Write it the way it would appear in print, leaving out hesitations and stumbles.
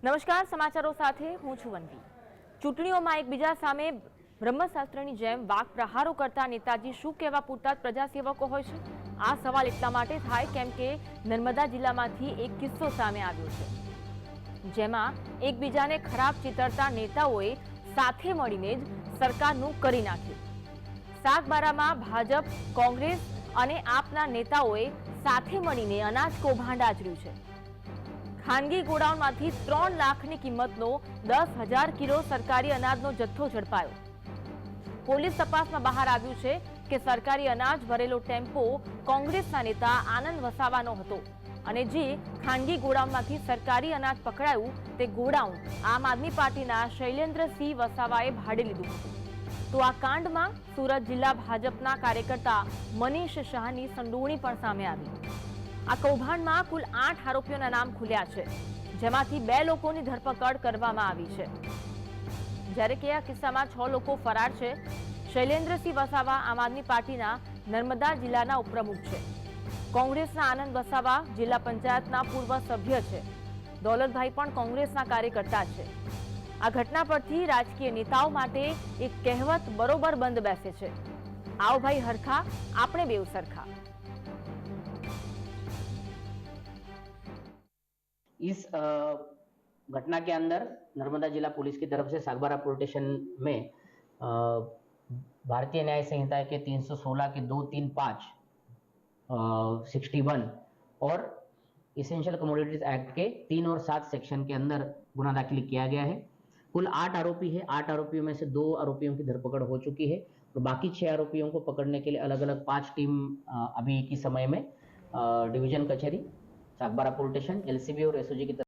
નમસ્કાર, સમાચારો સાથે હું છું વનવી। ચૂંટણીઓમાં એકબીજા સામે બ્રહ્મશાસ્ત્રની જેમ વાક પ્રહારો કરતા નેતાજી શું કહેવા પૂરતા પ્રજાસેવકો હોય છે? આ સવાલ એટલા માટે થાય કેમ કે નર્મદા જિલ્લામાંથી એક કિસ્સો સામે આવ્યો છે, જેમાં એકબીજાને ખરાબ ચિતરતા નેતાઓએ સાથે મળીને જ સરકારનું કરી નાખ્યું। સાગબારામાં ભાજપ, કોંગ્રેસ અને આપના નેતાઓએ સાથે મળીને અનાજ કૌભાંડ આચર્યું છે। ખાનગી ગોડાઉનમાંથી 3 લાખની કિંમતનો 10,000 કિલો સરકારી અનાજનો જથ્થો ઝડપાયો। પોલીસ તપાસમાં બહાર આવ્યું છે કે સરકારી અનાજ ભરેલો ટેમ્પો કોંગ્રેસના નેતા આનંદ વસાવાનો હતો અને જે ખાનગી ગોડાઉનમાંથી સરકારી અનાજ પકડાયું તે ગોડાઉન આમ આદમી પાર્ટીના શૈલેન્દ્રસિંહ વસાવાએ ભાડે લીધું હતું। તો આ કાંડમાં સુરત જિલ્લા ભાજપના કાર્યકર્તા મનીષ શાહની સંડોવણી પણ સામે આવી। આ કૌભાંડમાં કુલ 8 આરોપીઓના નામ ખુલ્યા છે, જેમાંથી 2 લોકોની ધરપકડ કરવામાં આવી છે, જ્યારે કે આ કિસ્સામાં 6 લોકો ફરાર છે। શૈલેન્દ્રસિંહ વસાવા આમ આદમી પાર્ટીના નર્મદા જિલ્લાના ઉપપ્રમુખ છે। કોંગ્રેસના આનંદ વસાવા જિલ્લા પંચાયતના પૂર્વ સભ્ય છે। દોલતભાઈ પણ કોંગ્રેસના કાર્યકર્તા છે। આ ઘટના પરથી રાજકીય નેતાઓ માટે એક કહેવત બરોબર બંધ બેસે છે, આવો ભાઈ હરખા, આપણે બેવ સરખા। इस घटना के अंदर नर्मदा जिला पुलिस की तरफ से सागबारा पुलिस स्टेशन में भारतीय न्याय संहिता के 316 के 235 61 और इसेंशियल कमोडिटीज एक्ट के 3 और 7 सेक्शन के अंदर गुना दाखिल किया गया है। कुल 8 आरोपी है। 8 आरोपियों में से 2 आरोपियों की धरपकड़ हो चुकी है और बाकी 6 आरोपियों को पकड़ने के लिए अलग अलग 5 टीम अभी के समय में डिवीजन कचहरी, सागबारा पुलिस स्टेशन, एलसीबी और एसओजी की तरफ